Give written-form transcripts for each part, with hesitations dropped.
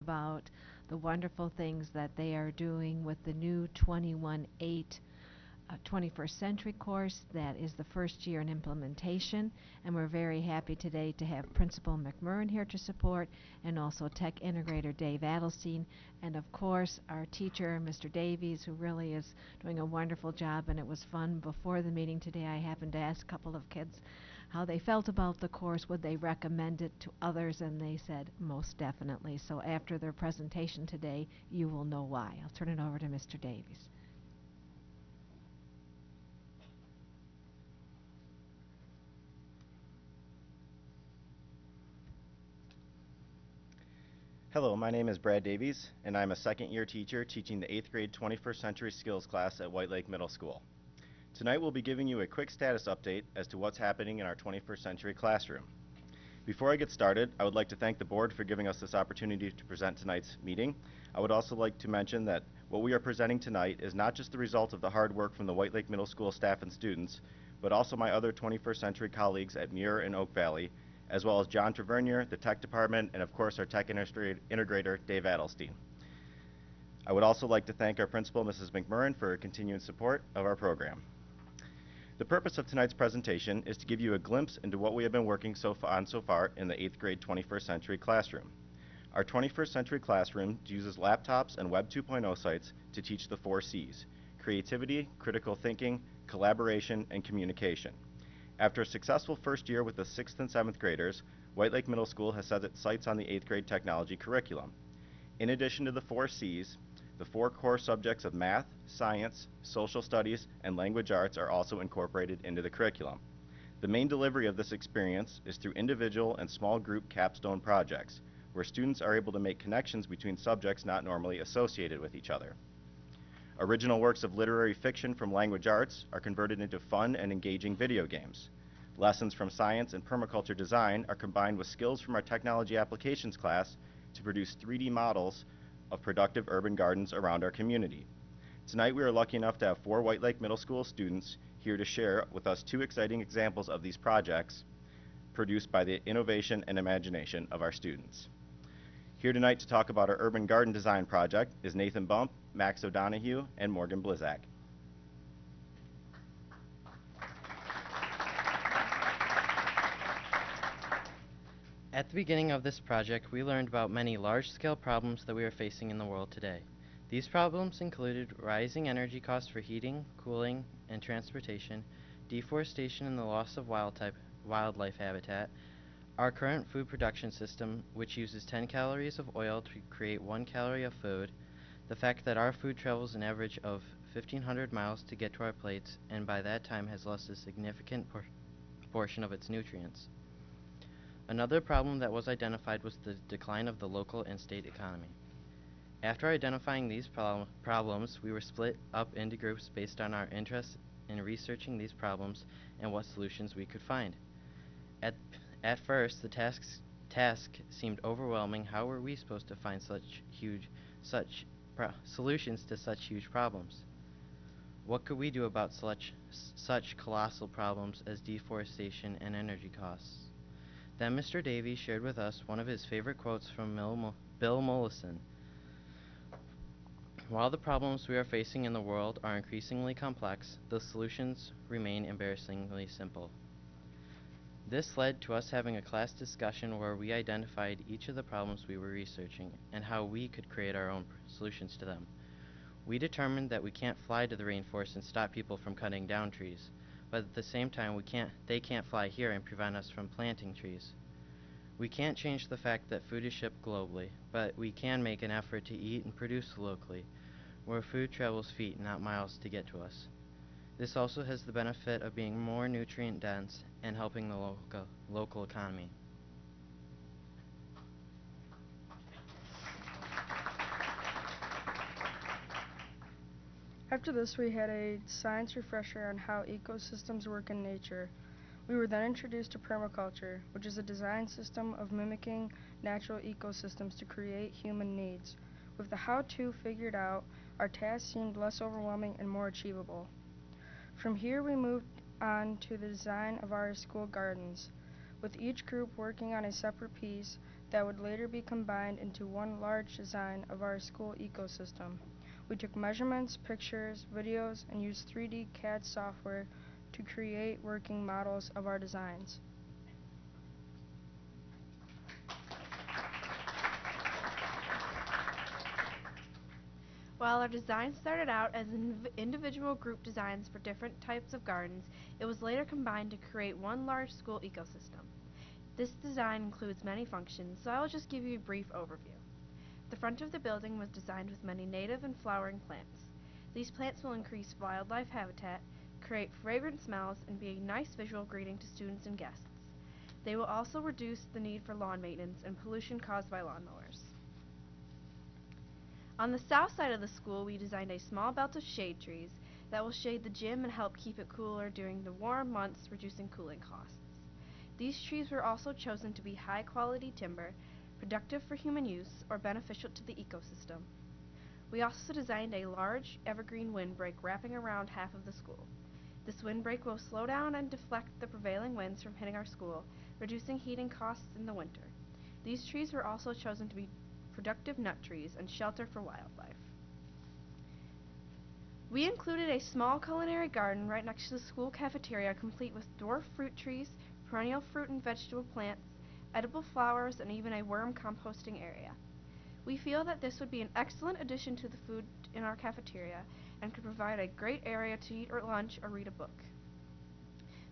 about the wonderful things that they are doing with the new 21-8 21st Century course that is the first year in implementation, and we're very happy today to have Principal McMurrin here to support, and also Tech Integrator Dave Adelstein, and of course our teacher, Mr. Davies, who really is doing a wonderful job. And it was fun before the meeting today. I happened to ask a couple of kids how they felt about the course, would they recommend it to others, and they said most definitely. So after their presentation today, you will know why. I'll turn it over to Mr. Davies. Hello, my name is Brad Davies, and I'm a second-year teacher teaching the 8th grade 21st Century Skills class at White Lake Middle School. Tonight we'll be giving you a quick status update as to what's happening in our 21st century classroom. Before I get started, I would like to thank the board for giving us this opportunity to present tonight's meeting. I would also like to mention that what we are presenting tonight is not just the result of the hard work from the White Lake Middle School staff and students, but also my other 21st century colleagues at Muir and Oak Valley, as well as John Trevernier, the tech department, and of course our tech integrator, Dave Adelstein. I would also like to thank our principal, Mrs. McMurrin, for her continued support of our program. The purpose of tonight's presentation is to give you a glimpse into what we have been working on so far in the 8th grade 21st century classroom. Our 21st century classroom uses laptops and Web 2.0 sites to teach the 4 C's: creativity, critical thinking, collaboration, and communication. After a successful first year with the 6th and 7th graders, White Lake Middle School has set its sights on the 8th grade technology curriculum. In addition to the 4 C's, the 4 core subjects of math, science, social studies, and language arts are also incorporated into the curriculum. The main delivery of this experience is through individual and small group capstone projects, where students are able to make connections between subjects not normally associated with each other. Original works of literary fiction from language arts are converted into fun and engaging video games. Lessons from science and permaculture design are combined with skills from our technology applications class to produce 3D models of productive urban gardens around our community. Tonight we are lucky enough to have 4 White Lake Middle School students here to share with us 2 exciting examples of these projects produced by the innovation and imagination of our students. Here tonight to talk about our urban garden design project is Nathan Bump, Max O'Donohue, and Morgan Blizak. At the beginning of this project, we learned about many large-scale problems that we are facing in the world today. These problems included rising energy costs for heating, cooling, and transportation, deforestation and the loss of wildlife habitat, our current food production system, which uses 10 calories of oil to create 1 calorie of food, the fact that our food travels an average of 1,500 miles to get to our plates, and by that time has lost a significant portion of its nutrients. Another problem that was identified was the decline of the local and state economy. After identifying these problems, we were split up into groups based on our interest in researching these problems and what solutions we could find. At first, the task seemed overwhelming. How were we supposed to find solutions to such huge problems? What could we do about such colossal problems as deforestation and energy costs? Then Mr. Davies shared with us one of his favorite quotes from Bill Mollison. While the problems we are facing in the world are increasingly complex, the solutions remain embarrassingly simple. This led to us having a class discussion where we identified each of the problems we were researching and how we could create our own solutions to them. We determined that we can't fly to the rainforest and stop people from cutting down trees, but at the same time they can't fly here and prevent us from planting trees. We can't change the fact that food is shipped globally, but we can make an effort to eat and produce locally, where food travels feet, not miles, to get to us. This also has the benefit of being more nutrient dense and helping the local economy. After this, we had a science refresher on how ecosystems work in nature. We were then introduced to permaculture, which is a design system of mimicking natural ecosystems to create human needs. With the how-to figured out, our task seemed less overwhelming and more achievable. From here, we moved on to the design of our school gardens. With each group working on a separate piece, that would later be combined into one large design of our school ecosystem. We took measurements, pictures, videos, and used 3D CAD software to create working models of our designs. While our design started out as individual group designs for different types of gardens, it was later combined to create one large school ecosystem. This design includes many functions, so I will just give you a brief overview. The front of the building was designed with many native and flowering plants. These plants will increase wildlife habitat, create fragrant smells, and be a nice visual greeting to students and guests. They will also reduce the need for lawn maintenance and pollution caused by lawnmowers. On the south side of the school, we designed a small belt of shade trees that will shade the gym and help keep it cooler during the warm months, reducing cooling costs. These trees were also chosen to be high-quality timber, productive for human use, or beneficial to the ecosystem. We also designed a large evergreen windbreak wrapping around half of the school. This windbreak will slow down and deflect the prevailing winds from hitting our school, reducing heating costs in the winter. These trees were also chosen to be productive nut trees and shelter for wildlife. We included a small culinary garden right next to the school cafeteria, complete with dwarf fruit trees, perennial fruit and vegetable plants, edible flowers, and even a worm composting area. We feel that this would be an excellent addition to the food in our cafeteria and could provide a great area to eat or lunch or read a book.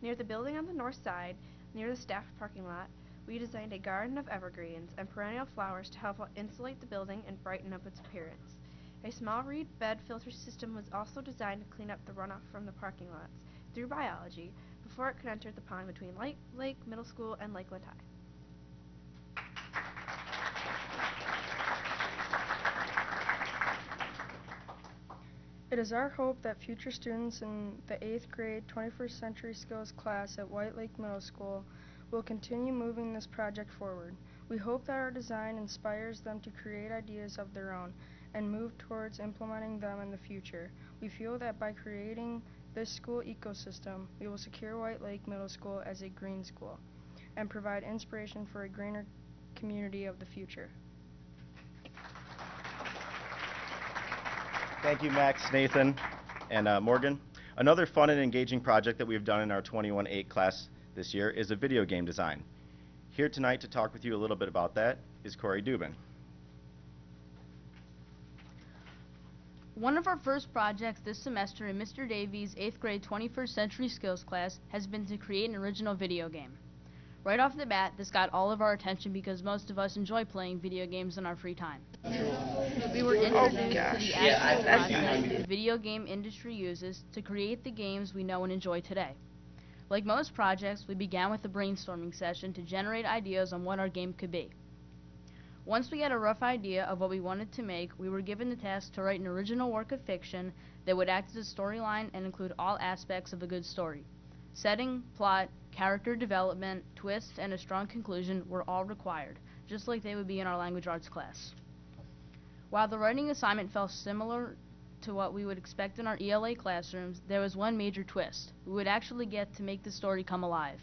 Near the building on the north side, near the staff parking lot, we designed a garden of evergreens and perennial flowers to help insulate the building and brighten up its appearance. A small reed bed filter system was also designed to clean up the runoff from the parking lots through biology before it could enter the pond between Lake Middle School and Lakeland High. It is our hope that future students in the 8th grade 21st Century Skills class at White Lake Middle School will continue moving this project forward. We hope that our design inspires them to create ideas of their own and move towards implementing them in the future. We feel that by creating this school ecosystem, we will secure White Lake Middle School as a green school and provide inspiration for a greener community of the future. Thank you, Max, Nathan, and Morgan. Another fun and engaging project that we've done in our 21-8 class this year is a video game design. Here tonight to talk with you a little bit about that is Corey Dubin. One of our first projects this semester in Mr. Davies' 8th grade 21st Century Skills class has been to create an original video game. Right off the bat, this got all of our attention because most of us enjoy playing video games in our free time. We were introduced to the actual process the video game industry uses to create the games we know and enjoy today. Like most projects, we began with a brainstorming session to generate ideas on what our game could be. Once we had a rough idea of what we wanted to make, we were given the task to write an original work of fiction that would act as a storyline and include all aspects of a good story. Setting, plot, character development, twist, and a strong conclusion were all required, just like they would be in our language arts class. While the writing assignment felt similar to what we would expect in our ELA classrooms, there was one major twist. We would actually get to make the story come alive.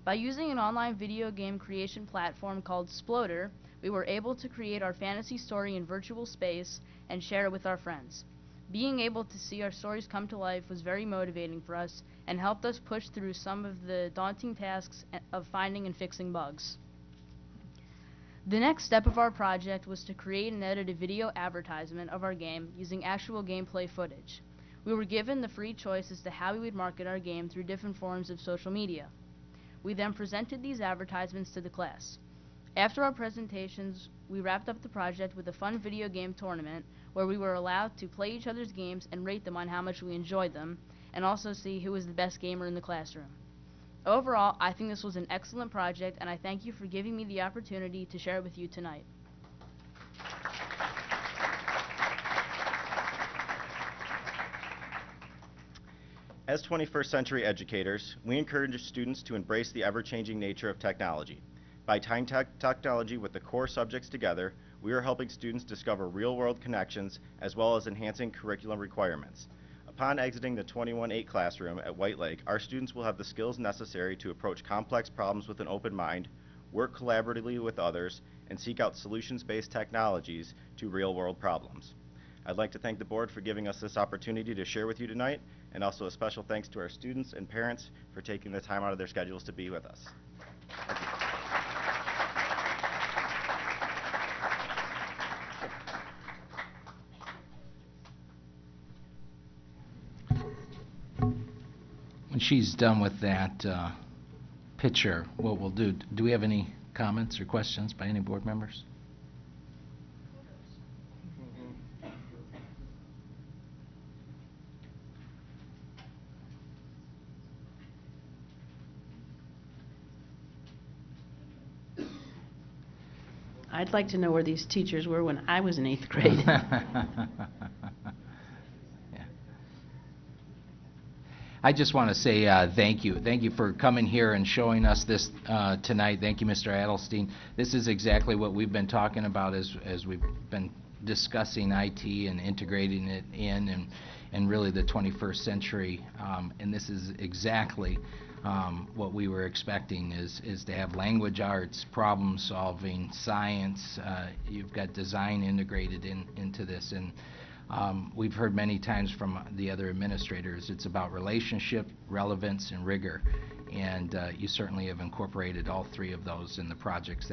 By using an online video game creation platform called Sploder, we were able to create our fantasy story in virtual space and share it with our friends. Being able to see our stories come to life was very motivating for us and helped us push through some of the daunting tasks of finding and fixing bugs. The next step of our project was to create and edit a video advertisement of our game using actual gameplay footage. We were given the free choice as to how we would market our game through different forms of social media. We then presented these advertisements to the class. After our presentations, we wrapped up the project with a fun video game tournament where we were allowed to play each other's games and rate them on how much we enjoyed them, and also see who was the best gamer in the classroom. Overall, I think this was an excellent project, and I thank you for giving me the opportunity to share it with you tonight. As 21st century educators, we encourage students to embrace the ever-changing nature of technology. By tying technology with the core subjects together, we are helping students discover real-world connections as well as enhancing curriculum requirements. Upon exiting the 21-8 classroom at White Lake, our students will have the skills necessary to approach complex problems with an open mind, work collaboratively with others, and seek out solutions-based technologies to real-world problems. I'd like to thank the board for giving us this opportunity to share with you tonight, and also a special thanks to our students and parents for taking the time out of their schedules to be with us. Thank you. When she's done with that picture, what we'll do we have any comments or questions by any board members? I'd like to know where these teachers were when I was in 8th grade. I just want to say thank you. Thank you for coming here and showing us this tonight. Thank you, Mr. Adelstein. This is exactly what we've been talking about as we've been discussing IT and integrating it in and really the 21st century. And this is exactly what we were expecting is to have language arts, problem solving, science. You've got design integrated into this. And we've heard many times from the other administrators, it's about relationship, relevance, and rigor. And you certainly have incorporated all three of those in the projects